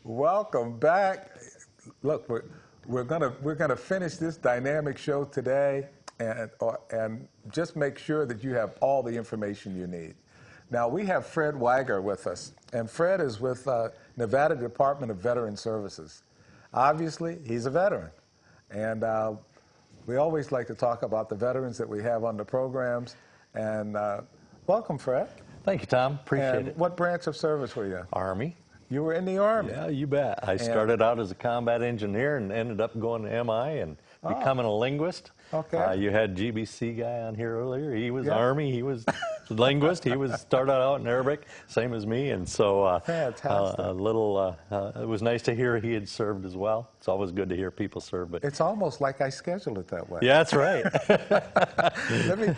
Welcome back. Look, we're gonna finish this dynamic show today, and just make sure that you have all the information you need. Now we have Fred Wagner with us, and Fred is with Nevada Department of Veteran Services. Obviously, he's a veteran, and we always like to talk about the veterans that we have on the programs. And welcome, Fred. Thank you, Tom. Appreciate it. What branch of service were you in? Army. You were in the Army? Yeah, you bet. I started out as a combat engineer and ended up going to MI and becoming a linguist. Okay. You had GBC guy on here earlier. He was Army. He was linguist. He started out in Arabic, same as me. And so Fantastic. it was nice to hear he had served as well. It's always good to hear people serve. But it's almost like I scheduled it that way. yeah, that's right.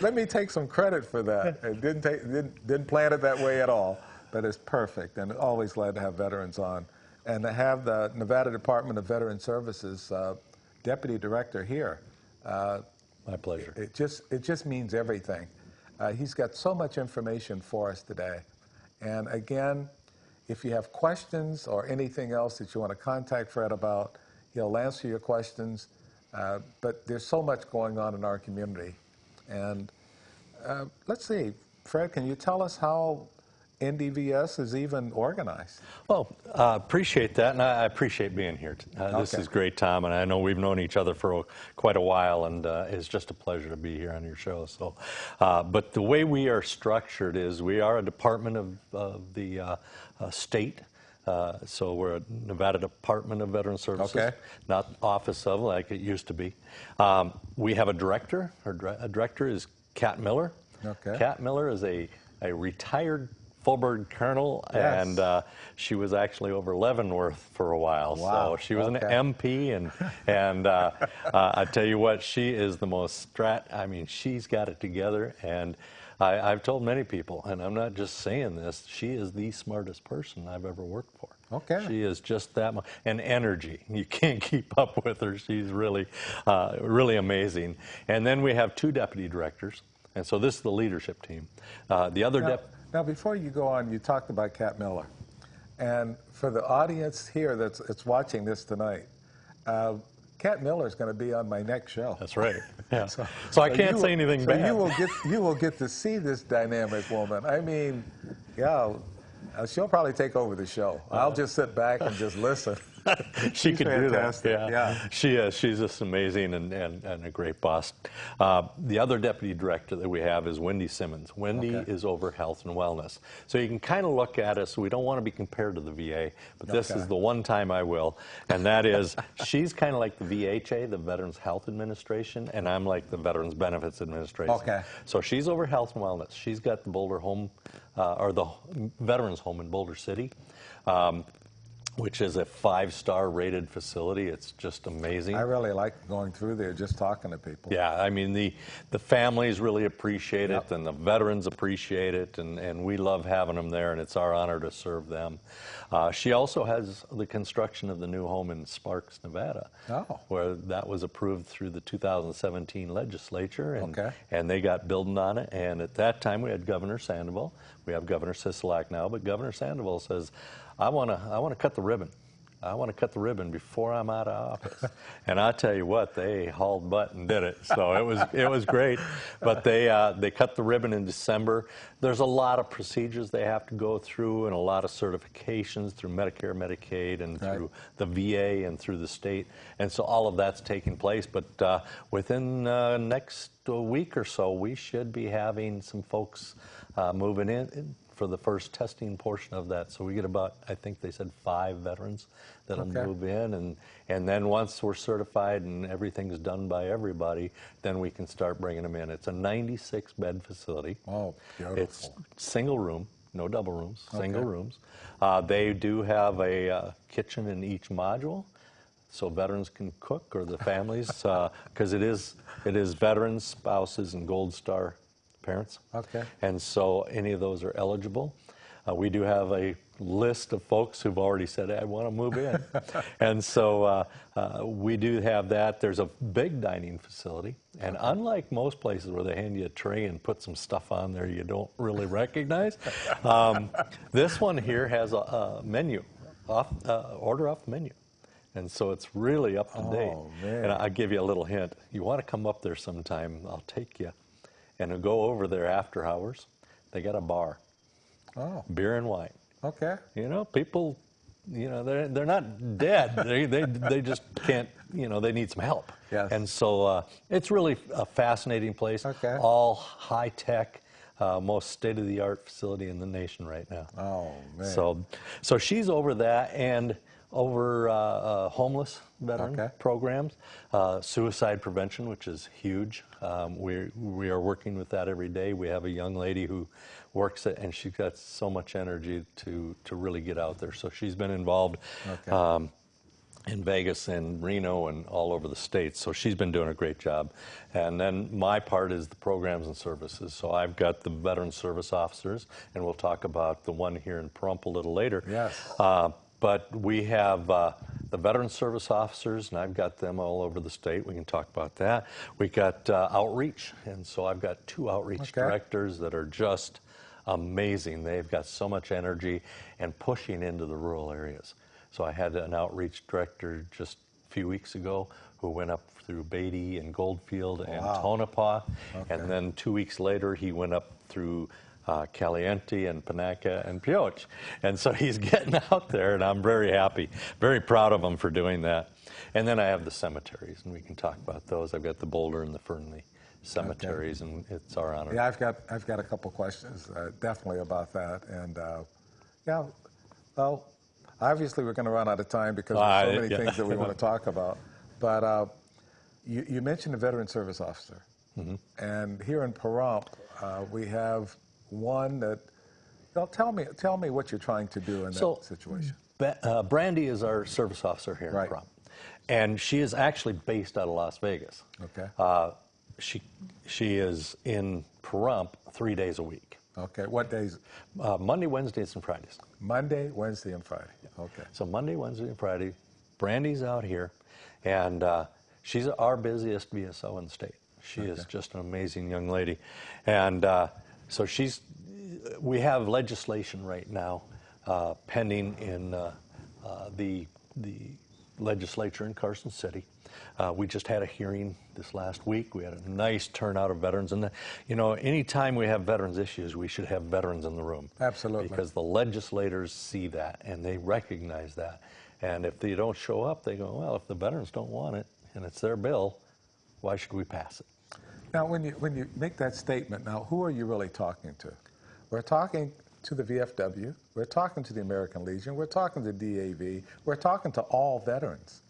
let me take some credit for that. I didn't plan it that way at all. But it's perfect, and always glad to have veterans on. And to have the Nevada Department of Veteran Services Deputy Director here. My pleasure. It just means everything. He's got so much information for us today. And again, if you have questions or anything else that you want to contact Fred about, he'll answer your questions. But there's so much going on in our community. And let's see, Fred, can you tell us how NDVS is even organized? Well, appreciate that, and I appreciate being here. This is great, Tom, and I know we've known each other for quite a while, and it's just a pleasure to be here on your show. So, but the way we are structured is we are a department of the state. So we're a Nevada Department of Veteran Services, not Office of like it used to be. We have a director. Our director is Kat Miller. Kat Miller is a retired full-bird colonel, and she was actually over Leavenworth for a while. Wow. So she was an MP, and I tell you what, she is the most I mean, she's got it together, and I've told many people, and I'm not just saying this, she is the smartest person I've ever worked for. She is just that much, and energy. You can't keep up with her. She's really, really amazing. And then we have two deputy directors, and so this is the leadership team. The other Now, before you go on, you talked about Kat Miller. And for the audience here that's watching this tonight, Kat Miller is going to be on my next show. That's right. Yeah. So I can't say anything bad. You will get to see this dynamic woman. I mean, yeah, she'll probably take over the show. I'll just sit back and just listen. She could do that. Yeah. She is. She's just amazing and a great boss. The other deputy director that we have is Wendy Simmons. Wendy is over health and wellness. So you can kind of look at us. We don't want to be compared to the VA, but this is the one time I will, and that is she's kind of like the VHA, the Veterans Health Administration, and I'm like the Veterans Benefits Administration. So she's over health and wellness. She's got the Boulder home, or the Veterans Home in Boulder City. Which is a 5-star rated facility. It's just amazing. I really like going through there, just talking to people. Yeah, I mean, the families really appreciate it, and the veterans appreciate it, and we love having them there, and it's our honor to serve them. She also has the construction of the new home in Sparks, Nevada, where that was approved through the 2017 legislature, and they got building on it. And at that time, we had Governor Sandoval. We have Governor Sisolak now, but Governor Sandoval says, I want to cut the ribbon. I want to cut the ribbon before I'm out of office. And I tell you what, they hauled butt and did it. So it was great. But they cut the ribbon in December. There's a lot of procedures they have to go through, and a lot of certifications through Medicare, Medicaid, and through the VA and through the state. And so all of that's taking place. But within next week or so, we should be having some folks moving in for the first testing portion of that. So we get about, I think they said 5 veterans that'll move in, and then once we're certified and everything's done by everybody, then we can start bringing them in. It's a 96-bed facility. Oh, beautiful. It's single room, no double rooms, single rooms. They do have a kitchen in each module, so veterans can cook, or the families, because it is veterans, spouses, and Gold Star parents. And so any of those are eligible. We do have a list of folks who've already said, I want to move in. And so we do have that. There's a big dining facility. And unlike most places where they hand you a tray and put some stuff on there you don't really recognize, this one here has a menu. order off the menu. And so it's really up to date. Oh, man. And I'll give you a little hint. You want to come up there sometime, I'll take you. And we'll go over there after hours. They got a bar, Oh, beer and wine. okay. You know, people, you know, they're not dead. They just can't, you know, they need some help. Yes. And so it's really a fascinating place. Okay. All high tech, most state of the art facility in the nation right now. Oh, man. So she's over that and over homeless veteran Okay. programs, suicide prevention, which is huge. We are working with that every day. We have a young lady who works it, and she's got so much energy to really get out there. So she's been involved Okay. in Vegas and Reno and all over the states. So she's been doing a great job. And then my part is the programs and services. So I've got the veteran service officers, and we'll talk about the one here in Pahrump a little later. Yes. But we have the veteran service officers, and I've got them all over the state. We can talk about that. We got outreach, and so I've got 2 outreach Okay. directors that are just amazing. They've got so much energy and pushing into the rural areas. So I had an outreach director just a few weeks ago who went up through Beatty and Goldfield and Wow. Tonopah, Okay. and then 2 weeks later he went up through Caliente and Panaca and Pioche. And so he's getting out there, and I'm very happy, very proud of him for doing that. And then I have the cemeteries, and we can talk about those. I've got the Boulder and the Fernley cemeteries, and it's our honor. Yeah, I've got a couple questions, definitely about that. And yeah, well, obviously we're going to run out of time because there's so many yeah. things that we want to talk about. But you mentioned the veteran service officer, and here in Pahrump, we have one that. Well, tell me what you're trying to do in that situation. Brandy is our service officer here Right. in Pahrump, and she is actually based out of Las Vegas. Okay. She is in Pahrump 3 days a week. Okay. What days? Monday, Wednesdays, and Fridays. Monday, Wednesday, and Friday. Okay. So Monday, Wednesday, and Friday, Brandy's out here, and she's our busiest VSO in the state. She is just an amazing young lady, and so we have legislation right now pending in the legislature in Carson City. We just had a hearing this last week. We had a nice turnout of veterans, and you know, anytime we have veterans issues, we should have veterans in the room. Absolutely. Because the legislators see that and they recognize that, and if they don't show up, they go, well, if the veterans don't want it and it's their bill, why should we pass it? Now, when you make that statement, now who are you really talking to? We're talking to the VFW. We're talking to the American Legion. We're talking to DAV. We're talking to all veterans.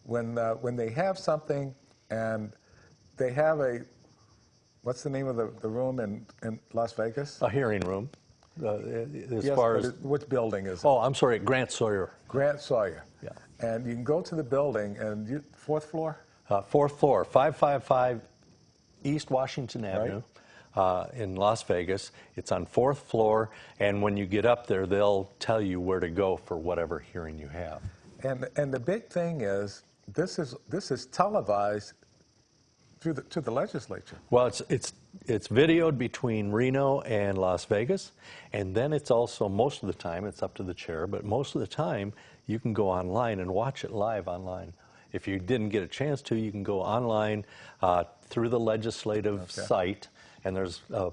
When they have something and they have what's the name of the room in Las Vegas? A hearing room. As Yes, far but as which building is it? oh, I'm sorry, Grant Sawyer. Grant Sawyer. Yeah. And you can go to the building and fourth floor? 4th floor, 555 East Washington Avenue in Las Vegas. It's on 4th floor, and when you get up there, they'll tell you where to go for whatever hearing you have. And the big thing is this is televised to the legislature. Well, it's videoed between Reno and Las Vegas, and then it's also, most of the time, it's up to the chair, but most of the time you can go online and watch it live online. If you didn't get a chance to, you can go online through the legislative site, and there's a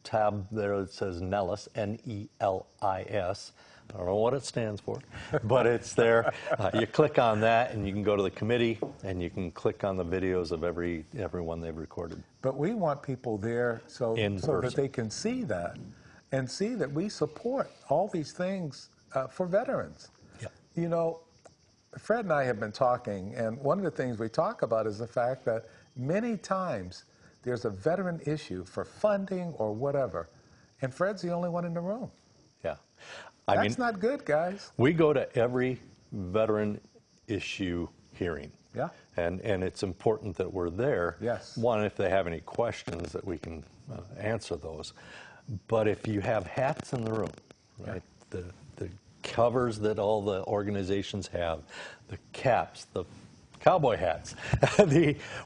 tab there that says Nellis, N-E-L-I-S. I don't know what it stands for, but it's there. You click on that, and you can go to the committee, and you can click on the videos of everyone they've recorded. But we want people there so that person. they can see that and see that we support all these things for veterans. Yeah. You know, Fred and I have been talking, and one of the things we talk about is the fact that many times there's a veteran issue for funding or whatever, and Fred's the only one in the room. Yeah. That's not good, guys. We go to every veteran issue hearing. Yeah. And it's important that we're there. Yes. One, if they have any questions, that we can answer those. But if you have hats in the room, right, the covers that all the organizations have, the caps, the cowboy hats,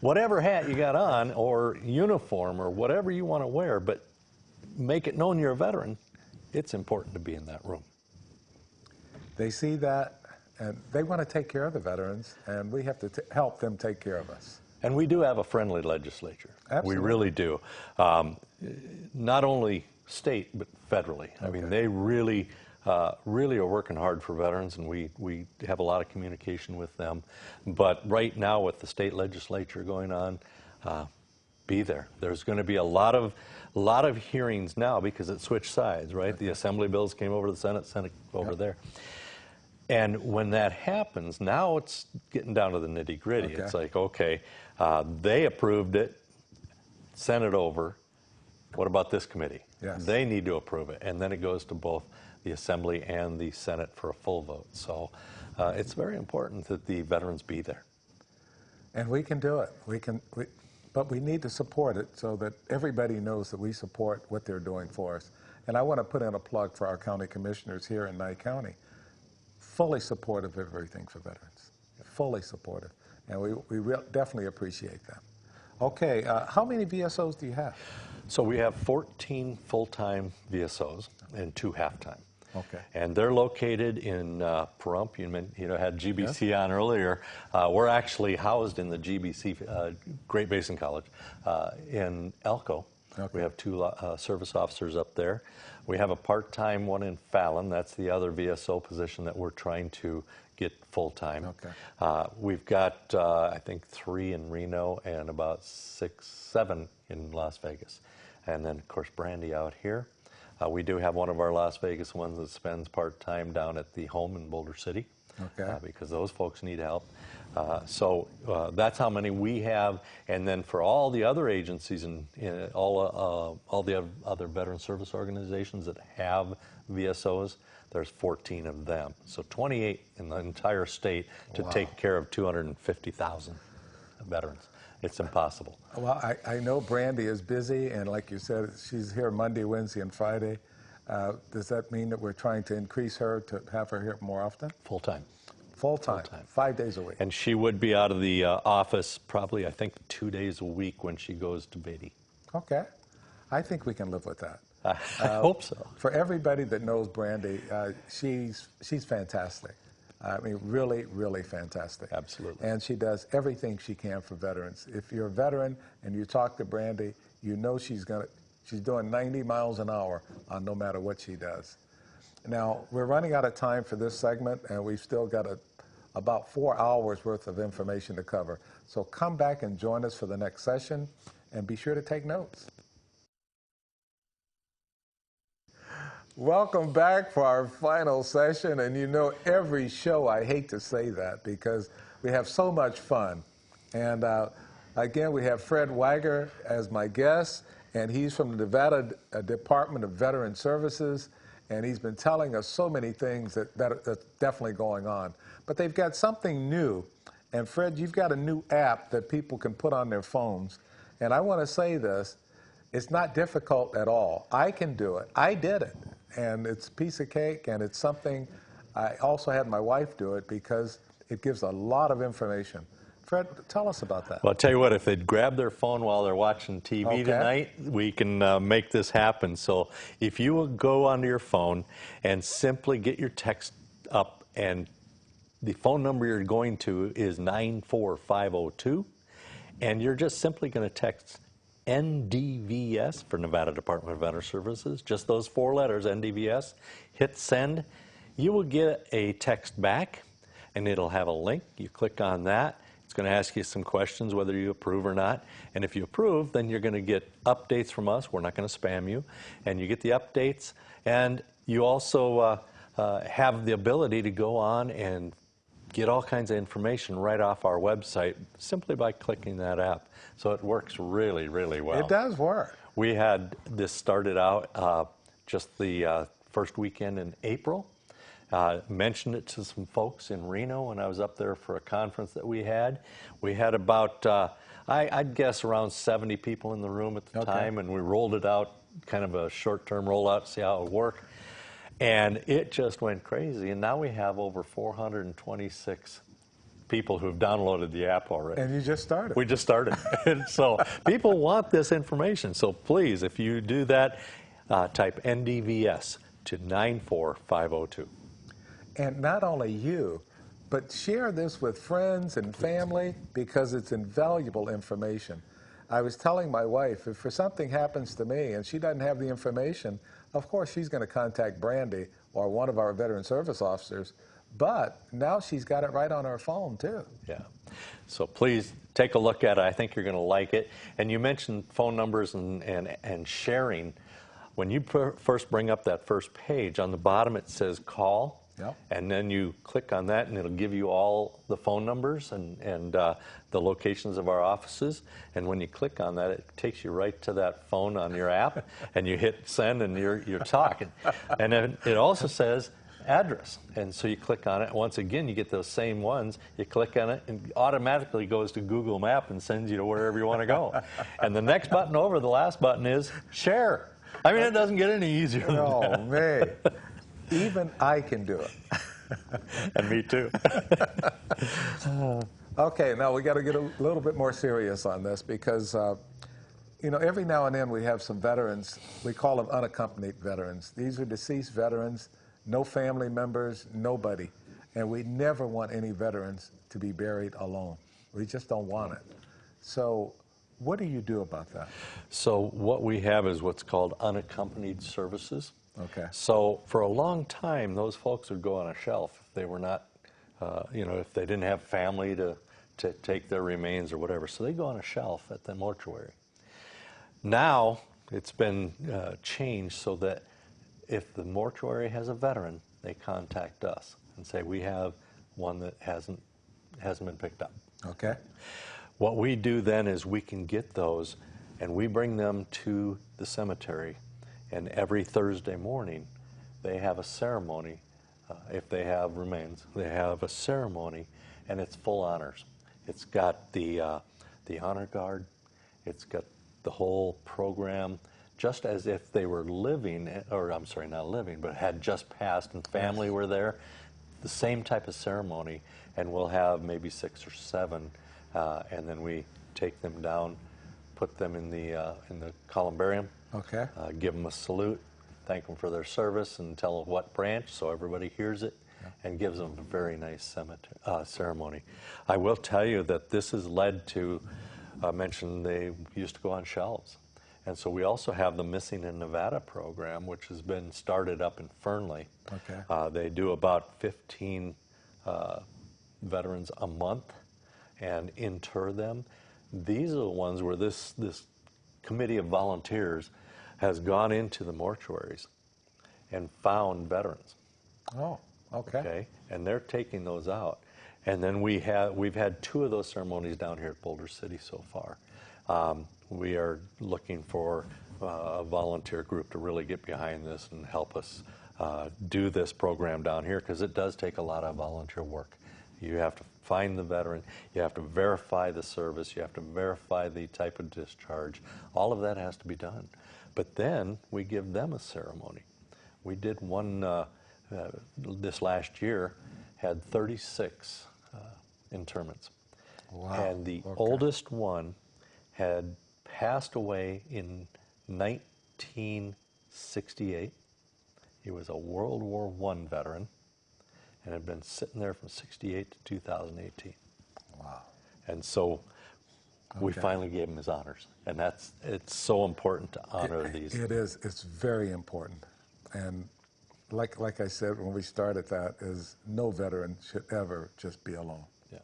whatever hat you got on, or uniform, or whatever you want to wear, but make it known you're a veteran, it's important to be in that room. They see that, and they want to take care of the veterans, and we have to help them take care of us. And we do have a friendly legislature. Absolutely. We really do. Not only state, but federally. I mean, they really are working hard for veterans, and we have a lot of communication with them. But right now, with the state legislature going on, be there. There's going to be a lot of hearings now because it switched sides, right? The Assembly bills came over to the Senate over there. And when that happens, now it's getting down to the nitty-gritty. It's like, okay, they approved it, sent it over. What about this committee? Yes. They need to approve it. And then it goes to both the Assembly and the Senate for a full vote. So it's very important that the veterans be there. And we can do it. But we need to support it so that everybody knows that we support what they're doing for us. And I want to put in a plug for our county commissioners here in Nye County. Fully supportive of everything for veterans. Fully supportive. And we definitely appreciate them. Okay, how many VSOs do you have? So we have 14 full-time VSOs and 2 half-time. Okay. And they're located in Pahrump. You had GBC on earlier. We're actually housed in the GBC, Great Basin College, in Elko. Okay. We have 2 service officers up there. We have a part-time one in Fallon. That's the other VSO position that we're trying to get full-time. Okay. We've got, I think, 3 in Reno and about 6, 7 in Las Vegas. And then, of course, Brandy out here. We do have one of our Las Vegas ones that spends part-time down at the home in Boulder City. Okay. Because those folks need help. So that's how many we have. And then for all the other agencies and all the other veteran service organizations that have VSOs, there's 14 of them. So 28 in the entire state to take care of 250,000 veterans. It's impossible. Well, I know Brandy is busy, and like you said, she's here Monday, Wednesday, and Friday. Does that mean that we're trying to increase her to have her here more often? Full-time. Full-time, 5 days a week. And she would be out of the office probably, I think, 2 days a week when she goes to Beatty. Okay. I think we can live with that. I hope so. For everybody that knows Brandy, she's fantastic. I mean, really, really fantastic. Absolutely. And she does everything she can for veterans. If you're a veteran and you talk to Brandy, you know she's doing 90 miles an hour on no matter what she does. Now, we're running out of time for this segment, and we've still got about 4 hours worth of information to cover. So come back and join us for the next session, and be sure to take notes. Welcome back for our final session, and you know every show I hate to say that because we have so much fun. And again, we have Fred Wagner as my guest, and he's from the Nevada Department of Veteran Services, and he's been telling us so many things that's definitely going on. But they've got something new, and Fred, you've got a new app that people can put on their phones, and I want to say this, it's not difficult at all. I can do it. I did it. And it's a piece of cake, and it's something I also had my wife do it because it gives a lot of information. Fred, tell us about that. Well, I'll tell you what, if they'd grab their phone while they're watching TV tonight, we can make this happen. So if you will go onto your phone and simply get your text up, and the phone number you're going to is 94502, and you're just simply going to text NDVS for Nevada Department of Veteran Services, just those 4 letters, NDVS, hit send. You will get a text back, and it'll have a link. You click on that. It's going to ask you some questions, whether you approve or not. And if you approve, then you're going to get updates from us. We're not going to spam you. And you get the updates. And you also have the ability to go on and get all kinds of information right off our website simply by clicking that app. So it works really, really well. It does work. We had this started out just the first weekend in April. Mentioned it to some folks in Reno when I was up there for a conference that we had. We had about, I'd guess, around 70 people in the room at the time, and we rolled it out, kind of a short-term rollout to see how it would work. And it just went crazy. And now we have over 426 people who've downloaded the app already. And you just started. We just started. And so people want this information. So please, if you do that, type NDVS to 94502. And not only you, but share this with friends and family because it's invaluable information. I was telling my wife, if something happens to me and she doesn't have the information, of course she's going to contact Brandy or one of our veteran service officers, but now she's got it right on her phone too. Yeah. So please take a look at it. I think you're going to like it. And you mentioned phone numbers and sharing. When you first bring up that first page, on the bottom it says call. Yep. And then you click on that and it'll give you all the phone numbers and the locations of our offices. And when you click on that, it takes you right to that phone on your app and you hit send and you're talking. And then it also says address. And so you click on it. Once again, you get those same ones. You click on it and automatically goes to Google Map and sends you to wherever you want to go. And the next button over, the last button, is share. I mean, it doesn't get any easier than that. Oh, man. Even I can do it. And me too. Okay, now we got to get a little bit more serious on this because, you know, every now and then we have some veterans, we call them unaccompanied veterans. These are deceased veterans, no family members, nobody. And we never want any veterans to be buried alone. We just don't want it. So what do you do about that? So what we have is what's called unaccompanied services. Okay. So for a long time, those folks would go on a shelf if they were not, you know, if they didn't have family to take their remains or whatever. So they go on a shelf at the mortuary. Now it's been changed so that if the mortuary has a veteran, they contact us and say, we have one that hasn't been picked up. Okay. What we do then is we can get those and we bring them to the cemetery. And every Thursday morning, they have a ceremony. If they have remains, they have a ceremony, and it's full honors. It's got the honor guard. It's got the whole program, just as if they were living, or I'm sorry, not living, but had just passed and family were there. The same type of ceremony, and we'll have maybe 6 or 7, and then we take them down, put them in the columbarium. Okay. Give them a salute, thank them for their service, and tell them what branch so everybody hears it, and gives them a very nice ceremony. I will tell you that this has led to, I mentioned they used to go on shelves. And so we also have the Missing in Nevada program, which has been started up in Fernley. Okay. They do about 15 veterans a month and inter them. These are the ones where this committee of volunteers has gone into the mortuaries and found veterans. Oh, okay. Okay, and they're taking those out. And then we've had 2 of those ceremonies down here at Boulder City so far. We are looking for a volunteer group to really get behind this and help us do this program down here, because it does take a lot of volunteer work. You have to find the veteran, you have to verify the service, you have to verify the type of discharge. All of that has to be done. But then we give them a ceremony. We did one this last year, had 36 interments. Wow. And the oldest one had passed away in 1968. He was a World War I veteran and had been sitting there from 68 to 2018. Wow. And so we finally gave him his honors. And it's so important to honor these. It is. It's very important. And like I said when we started that, is no veteran should ever just be alone. Yeah.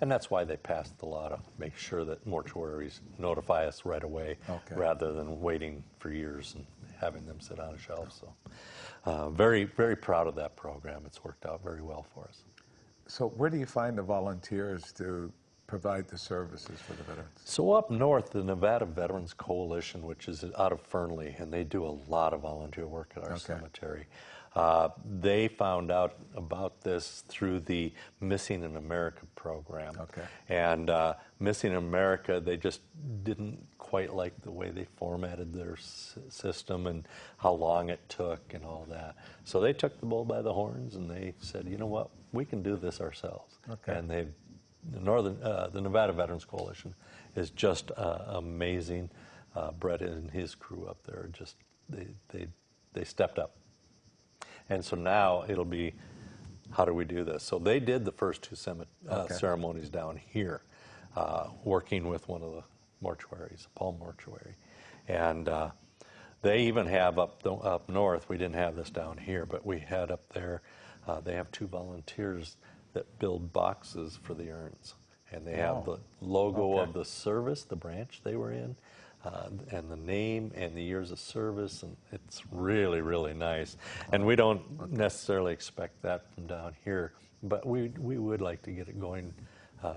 And that's why they passed the law to make sure that mortuaries notify us right away rather than waiting for years and having them sit on a shelf. So very, very proud of that program. It's worked out very well for us. So where do you find the volunteers to provide the services for the veterans? So up north, the Nevada Veterans Coalition, which is out of Fernley, and they do a lot of volunteer work at our cemetery. They found out about this through the Missing in America program. And Missing in America, they just didn't quite like the way they formatted their system and how long it took and all that. So they took the bull by the horns and they said, you know what, we can do this ourselves. And the Nevada Veterans Coalition is just amazing. Brett and his crew up there, just they stepped up. And so now it'll be how do we do this? So they did the first two Okay. ceremonies down here, working with one of the mortuaries, Paul Mortuary. And they even have up north, we didn't have this down here, but we had up there, they have two volunteers that build boxes for the urns. And they have the logo of the service, the branch they were in, and the name and the years of service, and it's really, really nice. And we don't necessarily expect that from down here, but we would like to get it going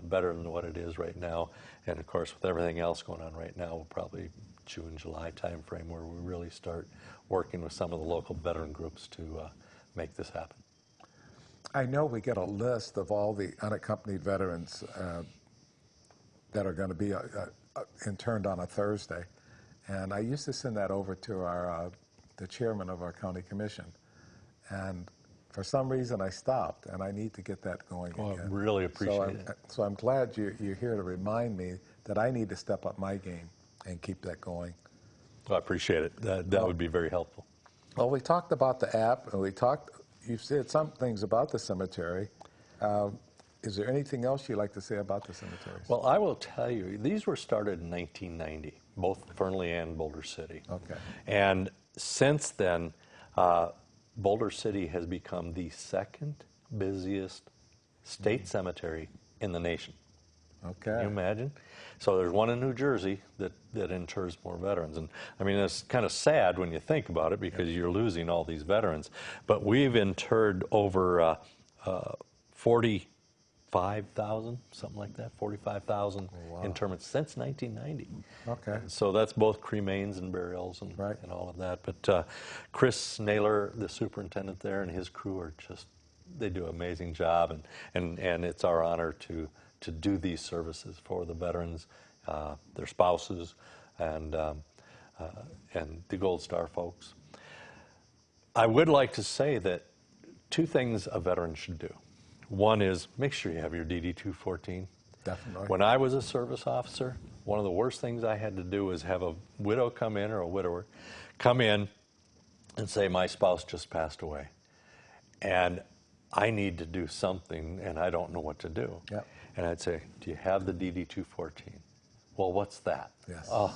better than what it is right now. And of course, with everything else going on right now, we'll probably June, July timeframe where we really start working with some of the local veteran groups to make this happen. I know we get a list of all the unaccompanied veterans that are going to be interned on a Thursday, and I used to send that over to our the chairman of our county commission, and for some reason I stopped, and I need to get that going Well, again. I really appreciate it. So I'm glad you're here to remind me that I need to step up my game and keep that going. Well, I appreciate it. That would be very helpful. Well, we talked about the app, and you've said some things about the cemetery. Is there anything else you'd like to say about the cemeteries? Well, I will tell you, these were started in 1990, both Fernley and Boulder City. Okay. And since then, Boulder City has become the second busiest state cemetery in the nation. Okay. Can you imagine? So there's one in New Jersey that inters more veterans. And I mean, it's kind of sad when you think about it because you're losing all these veterans. But we've interred over 45,000, something like that, 45,000 interments since 1990. Okay. And so that's both cremains and burials and, Right. and all of that. But Chris Naylor, the superintendent there, and his crew are just, they do an amazing job. And it's our honor to do these services for the veterans, their spouses, and the Gold Star folks. I would like to say that two things a veteran should do. One is make sure you have your DD-214. Definitely. When I was a service officer, one of the worst things I had to do was have a widow come in, or a widower come in and say, my spouse just passed away. And I need to do something, and I don't know what to do. Yep. And I'd say, do you have the DD-214? Well, what's that? Yes. Oh,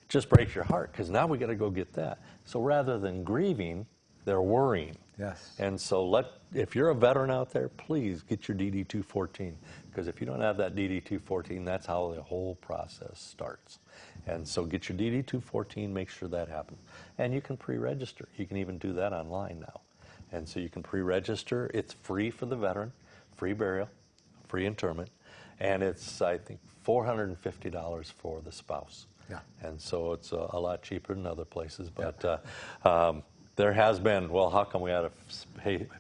it just breaks your heart, because now we got to go get that. So rather than grieving, they're worrying. Yes. And so if you're a veteran out there, please get your DD-214, because if you don't have that DD-214, that's how the whole process starts. And so get your DD-214, make sure that happens. And you can pre-register. You can even do that online now. And so you can pre-register. It's free for the veteran, free burial, free interment, and it's, I think, $450 for the spouse. Yeah. And so it's a lot cheaper than other places. But there has been, well, how come we had to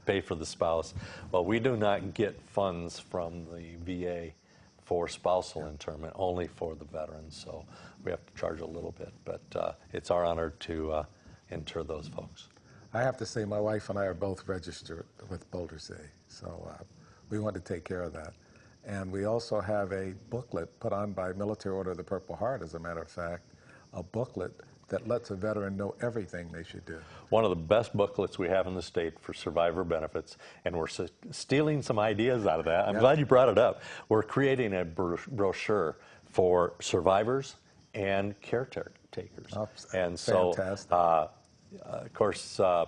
pay for the spouse? Well, we do not get funds from the VA for spousal interment, only for the veterans. So we have to charge a little bit. But it's our honor to inter those folks. I have to say my wife and I are both registered with Boulder City, so we want to take care of that. And we also have a booklet put on by Military Order of the Purple Heart, as a matter of fact, a booklet that lets a veteran know everything they should do. One of the best booklets we have in the state for survivor benefits, and we're stealing some ideas out of that. I'm glad you brought it up. We're creating a brochure for survivors and caretakers. Oh, and so, fantastic. of course, trying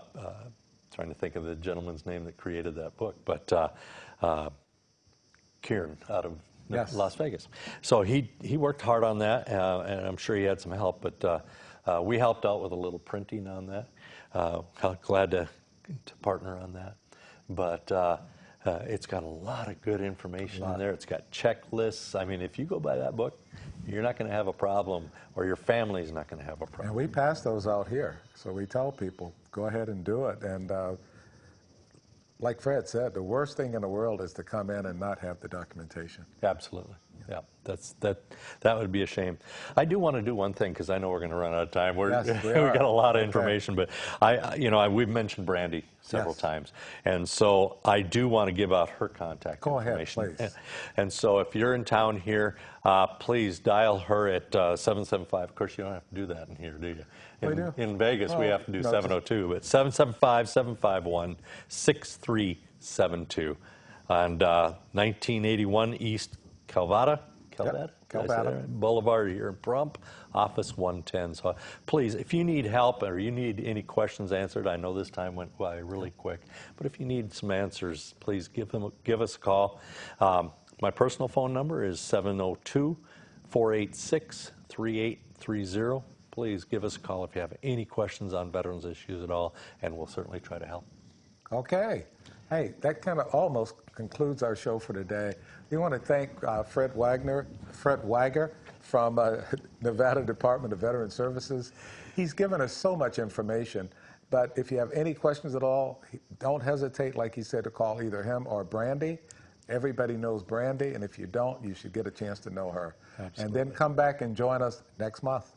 to think of the gentleman's name that created that book, but Kieran out of Las Vegas. So he worked hard on that, and I'm sure he had some help, but we helped out with a little printing on that. Glad to partner on that. But it's got a lot of good information in there. It's got checklists. I mean, if you go by that book, you're not going to have a problem, or your family's not going to have a problem. And we pass those out here, so we tell people, go ahead and do it. And like Fred said, the worst thing in the world is to come in and not have the documentation. Absolutely. Yeah, that would be a shame. I do want to do one thing, because I know we're going to run out of time. Yes, we got a lot of information, but we've mentioned Brandy several times, and so I do want to give out her contact information. Go ahead, please. And so if you're in town here, please dial her at 775. Of course, you don't have to do that in here, do you? We do. In Vegas, we have to do 702, but 775-751-63 888-888-8272. And 1981 East Calvada. Yep, Did I say Calvada. that right? Boulevard here in Pahrump, office 110. So please, if you need help or you need any questions answered, I know this time went by really quick, but if you need some answers, please give us a call. My personal phone number is 702-486-3830. Please give us a call if you have any questions on veterans issues at all, and we'll certainly try to help. Okay. Hey, that kind of almost concludes our show for today. We want to thank Fred Wagner from Nevada Department of Veteran Services. He's given us so much information, but if you have any questions at all, don't hesitate, like he said, to call either him or Brandy. Everybody knows Brandy, and if you don't, you should get a chance to know her. Absolutely. And then come back and join us next month.